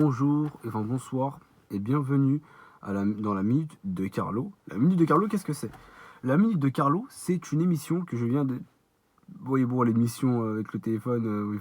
Bonjour, enfin bonsoir et bienvenue dans la Minute de Carlo. La Minute de Carlo, qu'est-ce que c'est? La Minute de Carlo, c'est une émission que je viens de... Oui, bon, l'émission avec le téléphone, oui,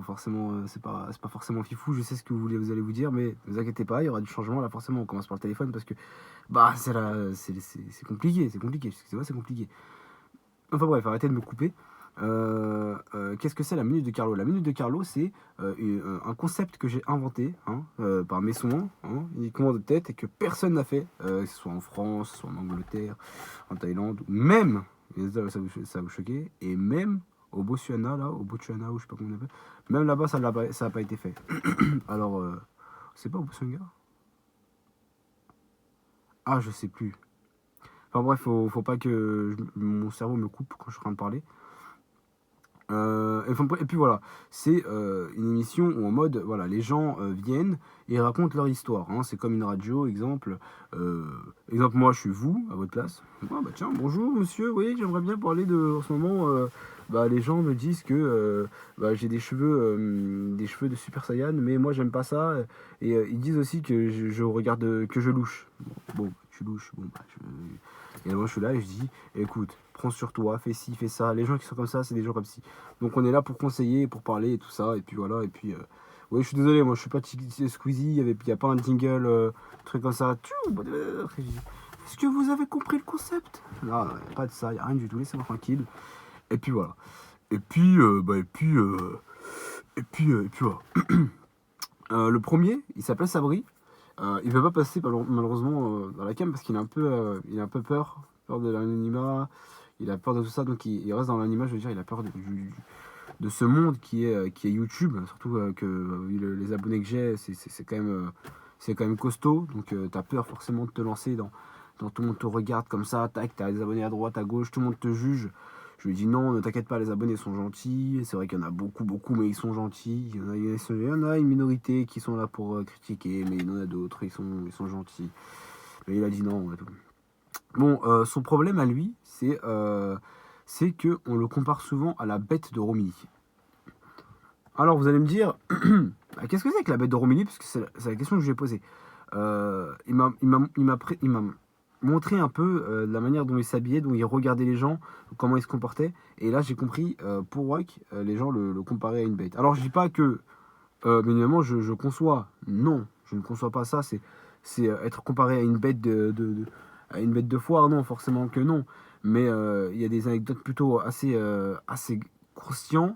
forcément, c'est pas forcément fifou, je sais ce que vous allez vous dire, mais ne vous inquiétez pas, il y aura du changement, là forcément on commence par le téléphone parce que, bah, c'est compliqué, excusez-moi, c'est compliqué. Enfin bref, arrêtez de me couper. Qu'est-ce que c'est la Minute de Carlo? La Minute de Carlo, c'est un concept que j'ai inventé par mes soins, uniquement de tête, et que personne n'a fait, que ce soit en France, soit en Angleterre, en Thaïlande, ou même, et ça vous choquer, et même au Botswana, là, ou je sais pas comment on appelle, même là-bas, ça n'a pas été fait. Alors, c'est pas au Botswana? Ah, je sais plus. Enfin bref, faut pas que mon cerveau me coupe quand je suis en train de parler. Et puis voilà, c'est une émission où en mode, voilà, les gens viennent et racontent leur histoire. C'est comme une radio, exemple. Moi, je suis vous, à votre place. Ah, bah tiens, bonjour monsieur, oui, j'aimerais bien parler de... En ce moment, les gens me disent que j'ai des cheveux de Super Saiyan, mais moi, j'aime pas ça. Et ils disent aussi que je regarde, que je louche. Bon, tu louches, bon, et moi, je suis là et je dis, écoute, prends sur toi, fais ci, fais ça. Les gens qui sont comme ça, c'est des gens comme ci. Donc on est là pour conseiller, pour parler et tout ça. Et puis voilà. Et puis, ouais, je suis désolé, moi je suis pas Squeezie. Il n'y a pas un jingle, truc comme ça. Est-ce que vous avez compris le concept? Non, pas de ça, il n'y a rien du tout. Laissez-moi tranquille. Et puis voilà. Et puis, et puis voilà. Le premier, il s'appelle Sabri. Il veut pas passer malheureusement dans la cam parce qu'il a il a un peu peur de l'anonymat. Il a peur de tout ça, donc il reste dans l'anonymat. Je veux dire, il a peur de ce monde qui est YouTube, surtout que les abonnés que j'ai, c'est quand même costaud. Donc t'as peur forcément de te lancer dans tout le monde te regarde comme ça, tac, t'as des abonnés à droite, à gauche, tout le monde te juge. Je lui dis non, ne t'inquiète pas, les abonnés sont gentils. C'est vrai qu'il y en a beaucoup, mais ils sont gentils. Il y en a une minorité qui sont là pour critiquer, mais il y en a d'autres, ils sont gentils. Mais il a dit non et tout. Bon, son problème à lui, c'est que on le compare souvent à la bête de Romilly. Alors vous allez me dire, qu'est-ce que c'est que la bête de Romilly? Parce que c'est la question que je lui ai posée. Il m'a montré un peu la manière dont il s'habillait, dont il regardait les gens, comment il se comportait. Et là, j'ai compris, pour Wack, les gens le comparaient à une bête. Alors je dis pas que, bien évidemment, je conçois. Non, je ne conçois pas ça. C'est être comparé à une bête à une bête de foire. Non, forcément que non. Mais il y a des anecdotes plutôt assez croustillantes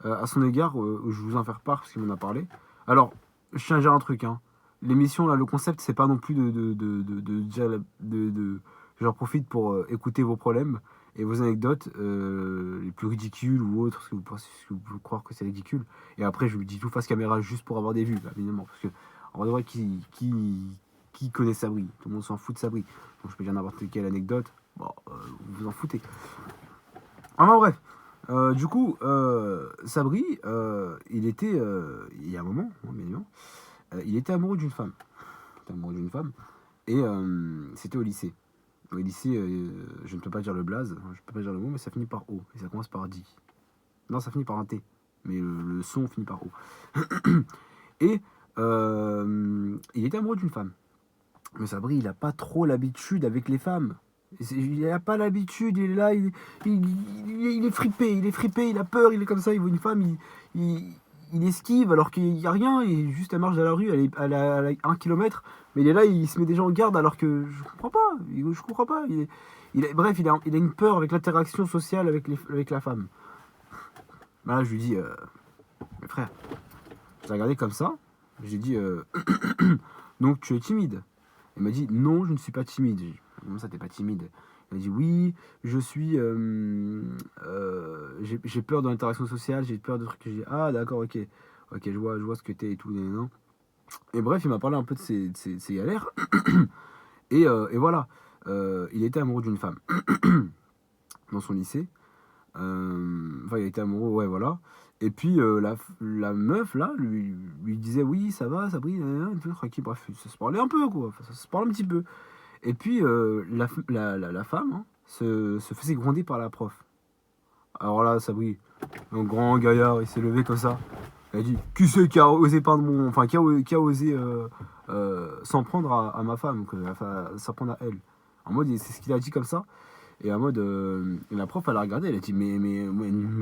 à son égard, je vous en faire part parce qu'il m'en a parlé. Alors, je tiens à dire un truc, hein. L'émission, là, le concept, c'est pas non plus j'en profite pour écouter vos problèmes et vos anecdotes les plus ridicules ou autres, ce que vous pouvez croire que c'est ridicule. Et après, je vous dis tout face caméra juste pour avoir des vues, bah, évidemment. Parce que, en vrai, qui connaît Sabri? Tout le monde s'en fout de Sabri. Donc, je peux dire n'importe quelle anecdote. Bon, vous vous en foutez. Enfin, bref. Du coup, Sabri, il y a un moment, bien évidemment, il était amoureux d'une femme. Il était amoureux d'une femme. Et c'était au lycée. Au lycée, je ne peux pas dire le blaze, je ne peux pas dire le mot, mais ça finit par O. Et ça commence par D. Non, ça finit par un T. Mais le son finit par O. Et il était amoureux d'une femme. Mais Sabri, il n'a pas trop l'habitude avec les femmes. Il n'a pas l'habitude, il est là, il est frippé, il a peur, il est comme ça, il voit une femme, il esquive alors qu'il n'y a rien, juste elle marche dans la rue, elle a 1 kilomètre, mais il est là, il se met déjà en garde alors que je comprends pas, je comprends pas. Bref, il a une peur avec l'interaction sociale avec la femme. Là, je lui dis, mes frères, j'ai regardé comme ça, j'ai dit, donc tu es timide? Il m'a dit, non, je ne suis pas timide. Comment ça, t'es pas timide? Il m'a dit, oui, je suis. J'ai peur de l'interaction sociale, j'ai peur de trucs que j'ai. Ah, d'accord, ok. Ok, je vois ce que t'es et tout. Non. Et bref, il m'a parlé un peu de ses galères. Et voilà. Il était amoureux d'une femme dans son lycée. Enfin, il était amoureux, ouais, voilà. Et puis la meuf là lui disait oui, ça va, ça brille, bref, ça se parlait un peu quoi, enfin, ça se parlait un petit peu. Et puis la femme se faisait gronder par la prof. Alors là, ça brille. Un grand gaillard, il s'est levé comme ça. Elle a dit, qui c'est qui a osé peindre mon... Enfin, qui a osé s'en prendre à ma femme, s'en prendre à elle. En mode, c'est ce qu'il a dit comme ça. Et en mode, la prof, elle a regardé, elle a dit, mais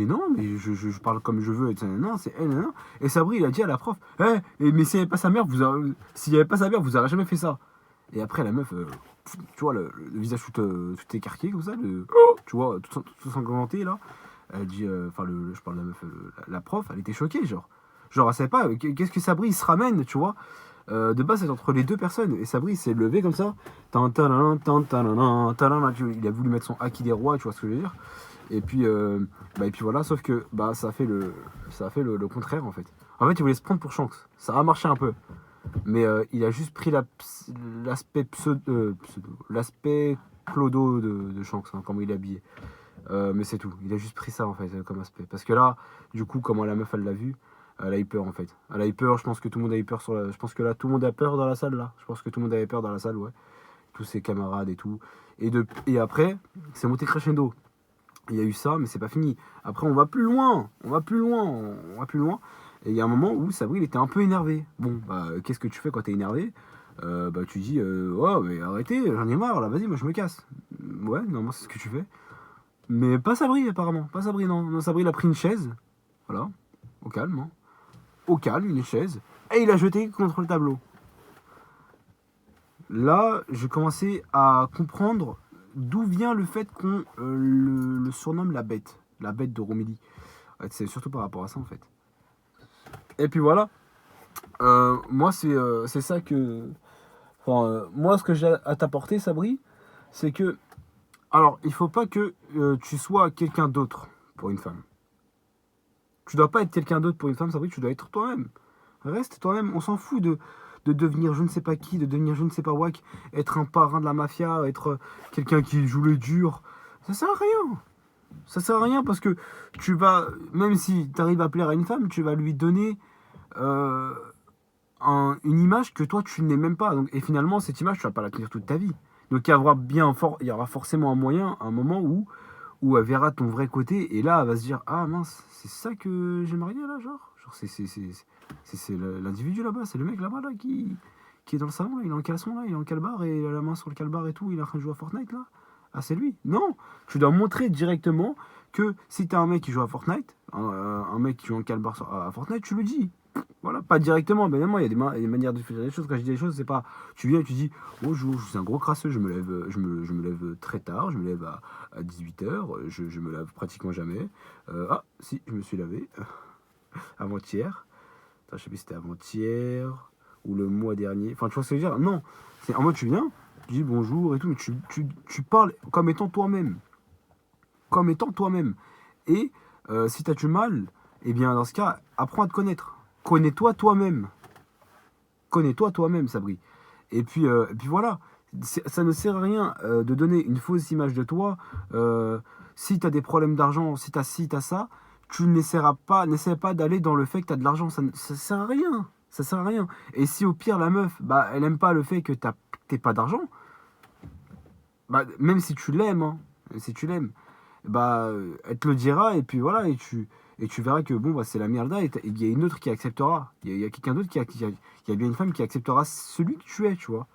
non, mais je parle comme je veux. Et non, c'est elle, non. Et Sabri, il a dit à la prof, mais s'il n'y avait pas sa mère, s'il n'y avait pas sa mère, vous n'aurez jamais fait ça. Et après, la meuf, tu vois, le visage tout écarquillé comme ça, tu vois, tout sanglanté là. Elle a dit, enfin, je parle de la meuf, la prof, elle était choquée, genre. Genre, elle savait pas, qu'est-ce que Sabri il se ramène, tu vois. De base, c'est entre les deux personnes. Et Sabri s'est levé comme ça. Il a voulu mettre son Haki des rois, tu vois ce que je veux dire. Et puis voilà, sauf que ça a fait le contraire en fait. En fait, il voulait se prendre pour Shanks. Ça a marché un peu. Mais il a juste pris l'aspect clodo de Shanks, hein, comment il est habillé. Mais c'est tout. Il a juste pris ça en fait comme aspect. Parce que là, du coup, comment la meuf elle l'a vu, elle a eu peur en fait. Elle a eu peur, je pense que tout le monde a eu peur je pense que là, tout le monde a peur dans la salle là. Je pense que tout le monde avait peur dans la salle, ouais. Tous ses camarades et tout. Et après, c'est monté crescendo. Il y a eu ça, mais c'est pas fini. Après, on va plus loin. On va plus loin. On va plus loin. Et il y a un moment où Sabri, il était un peu énervé. Bon, qu'est-ce que tu fais quand t'es énervé? Tu dis, oh, mais arrêtez, j'en ai marre, là, vas-y, moi je me casse. Ouais, normalement, c'est ce que tu fais. Mais pas Sabri, apparemment. Pas Sabri, non. Non, Sabri, il a pris une chaise. Voilà. Au calme, hein. Au calme, une chaise. Et il a jeté contre le tableau. Là, j'ai commencé à comprendre d'où vient le fait qu'on le surnomme la bête de Romilly. C'est surtout par rapport à ça en fait. Et puis voilà, moi c'est ça que... Enfin, moi ce que j'ai à t'apporter Sabri, c'est que... Alors, il faut pas que tu sois quelqu'un d'autre pour une femme. Tu dois pas être quelqu'un d'autre pour une femme, Sabri, tu dois être toi-même. Reste toi-même, on s'en fout de devenir je ne sais pas qui, de devenir je ne sais pas wack, être un parrain de la mafia, être quelqu'un qui joue le dur. Ça sert à rien. Ça sert à rien parce que tu vas, même si tu arrives à plaire à une femme, tu vas lui donner euh, une image que toi tu n'es même pas. Donc, et finalement, cette image, tu vas pas la tenir toute ta vie. Donc il y aura forcément un moyen, un moment où elle verra ton vrai côté et là elle va se dire ah mince, c'est ça que j'ai marié là, genre c'est l'individu là-bas, c'est le mec là-bas là qui est dans le salon là, il est en caleçon là, il est en calbar et il a la main sur le calbar et tout, il est en train de jouer à Fortnite là. Ah c'est lui. Non, tu dois montrer directement que si t'as un mec qui joue à Fortnite, un mec qui joue en calbar à Fortnite, tu le dis. Voilà, pas directement, mais il y a des manières de faire les choses. Quand je dis des choses, c'est pas. Tu viens et tu dis, oh, je suis un gros crasseux, je me lève très tard, je me lève à 18h, je me lave pratiquement jamais. Si, je me suis lavé avant-hier. Attends, je sais plus si c'était avant-hier ou le mois dernier. Enfin, tu vois ce que je veux dire? Non, c'est en mode, tu viens, tu dis bonjour et tout, mais tu parles comme étant toi-même. Comme étant toi-même. Et si t'as du mal, eh bien, dans ce cas, apprends à te connaître. Connais-toi toi-même. Connais-toi toi-même, Sabri. Et puis voilà. Ça ne sert à rien de donner une fausse image de toi. Si tu as des problèmes d'argent, si tu as ci, tu as ça, tu n'essaie pas d'aller dans le fait que tu as de l'argent. Ça sert à rien. Ça sert à rien. Et si au pire, la meuf, elle aime pas le fait que t'aies pas d'argent, même si tu l'aimes, hein, si tu l'aimes, elle te le dira et puis voilà, et tu verras que bon, c'est la merde et il y a une autre qui acceptera. Il y a quelqu'un d'autre il y a bien une femme qui acceptera celui que tu es, tu vois.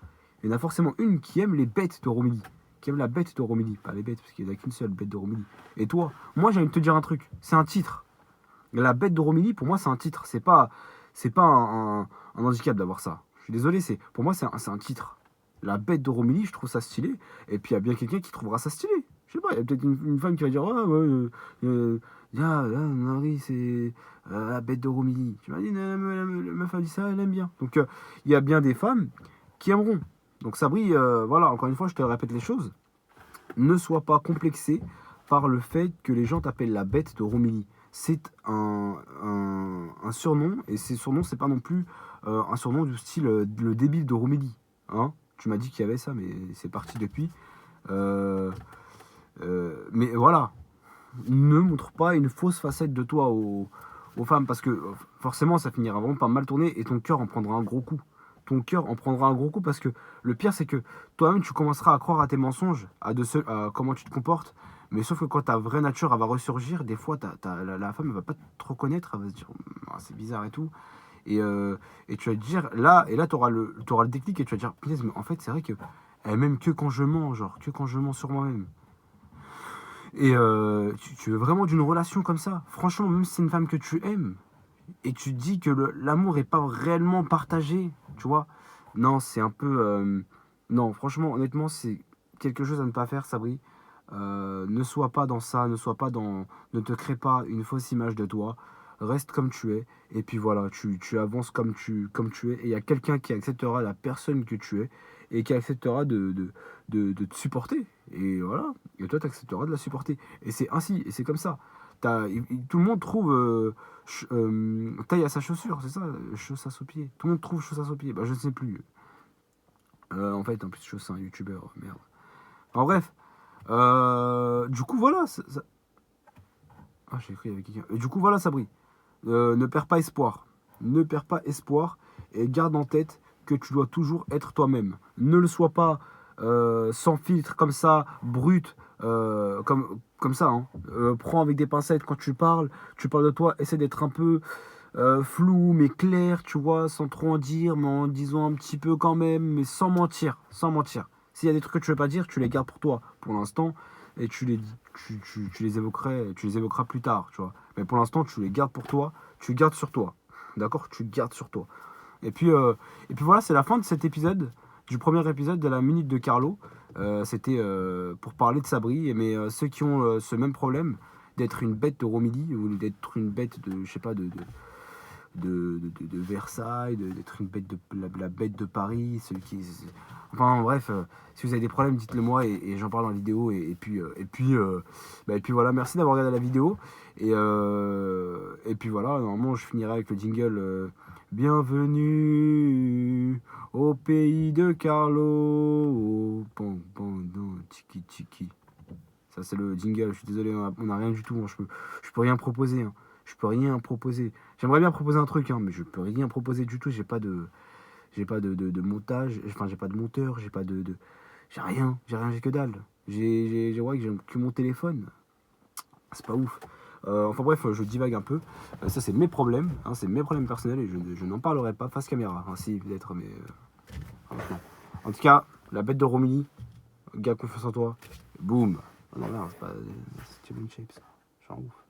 Il y en a forcément une qui aime les bêtes de Romilly. Qui aime la bête de Romilly. Pas les bêtes, parce qu'il n'y en a qu'une seule bête de Romilly. Et toi, moi j'ai envie de te dire un truc. C'est un titre. La bête de Romilly, pour moi, c'est un titre. C'est pas un handicap d'avoir ça. Je suis désolé, pour moi, c'est un titre. La bête de Romilly, je trouve ça stylé. Et puis il y a bien quelqu'un qui trouvera ça stylé. Je sais pas, il y a peut-être une femme qui va dire ouais, Marie, c'est la bête de Romilly. Tu m'as dit, la meuf a dit ça, elle aime bien. Donc il y a bien des femmes qui aimeront. Donc Sabri, voilà, encore une fois, je te répète les choses. Ne sois pas complexé par le fait que les gens t'appellent la bête de Romilly. C'est un surnom, et ces surnoms, c'est pas non plus un surnom du style le débile de Romilly. Hein, tu m'as dit qu'il y avait ça, mais c'est parti depuis. Mais voilà, ne montre pas une fausse facette de toi aux femmes, parce que forcément, ça finira vraiment par mal tourner, et ton cœur en prendra un gros coup. Ton cœur en prendra un gros coup, parce que le pire, c'est que toi-même, tu commenceras à croire à tes mensonges, à comment tu te comportes, Mais sauf que quand ta vraie nature, elle va ressurgir, des fois, la femme, elle va pas te reconnaître, elle va se dire, ah, c'est bizarre et tout. Et tu vas te dire, là, t'auras le déclic et tu vas te dire, punaise, mais en fait, c'est vrai que elle m'aime que quand je mens, genre, que quand je mens sur moi-même. Et tu veux vraiment d'une relation comme ça. Franchement, même si c'est une femme que tu aimes, et tu te dis que l'amour est pas réellement partagé, tu vois. Non, c'est un peu... non, franchement, honnêtement, c'est quelque chose à ne pas faire, Sabri. Ne sois pas dans ça, ne sois pas dans... Ne te crée pas une fausse image de toi. Reste comme tu es. Et puis voilà, tu avances comme tu es. Et il y a quelqu'un qui acceptera la personne que tu es et qui acceptera de te supporter. Et voilà. Et toi, tu accepteras de la supporter. Et c'est ainsi, et c'est comme ça. Tout le monde trouve taille à sa chaussure, c'est ça, chausse à ses pieds. Tout le monde trouve chausse à ses pieds. Bah, je ne sais plus. En fait, en plus, chausse, c'est un youtubeur, merde. En bref, du coup, voilà. Ah, j'ai écrit avec quelqu'un. Du coup, voilà, Sabri. Ne perds pas espoir. Ne perds pas espoir et garde en tête que tu dois toujours être toi-même. Ne le sois pas sans filtre, comme ça, brut, comme ça. Hein. Prends avec des pincettes quand tu parles de toi, essaie d'être un peu flou, mais clair, tu vois, sans trop en dire, mais en disant un petit peu quand même, mais sans mentir, sans mentir. S'il y a des trucs que tu veux pas dire, tu les gardes pour toi, pour l'instant, et tu les évoqueras plus tard, tu vois. Mais pour l'instant, tu les gardes pour toi, tu gardes sur toi. D'accord. Tu gardes sur toi. Et puis, euh, et puis voilà, c'est la fin de cet épisode, du premier épisode de la Minute de Carlo. C'était pour parler de Sabri, mais ceux qui ont ce même problème, d'être une bête de Romilly, ou d'être une bête de, je sais pas, de Versailles, d'être une bête de la bête de Paris, enfin bref, si vous avez des problèmes, dites-le moi et j'en parle en vidéo et puis voilà, merci d'avoir regardé la vidéo et puis voilà, normalement je finirai avec le jingle Bienvenue au pays de Carlo, tiki tiki. Ça c'est le jingle, je suis désolé, on a rien du tout, hein, je peux rien proposer, hein. Je peux rien proposer. J'aimerais bien proposer un truc, hein, mais je peux rien proposer du tout. J'ai pas de montage. Enfin, j'ai pas de monteur. J'ai rien. J'ai que dalle. Ouais, j'ai que mon téléphone. C'est pas ouf. Enfin bref, je divague un peu. Ça, c'est mes problèmes. Hein, c'est mes problèmes personnels et je n'en parlerai pas face caméra. Hein, si, peut-être, mais. Franchement. En tout cas, la bête de Romilly. Gars, confiance en toi. Boum. Non, non, c'est pas. C'est une shape, ça. Je suis en ouf.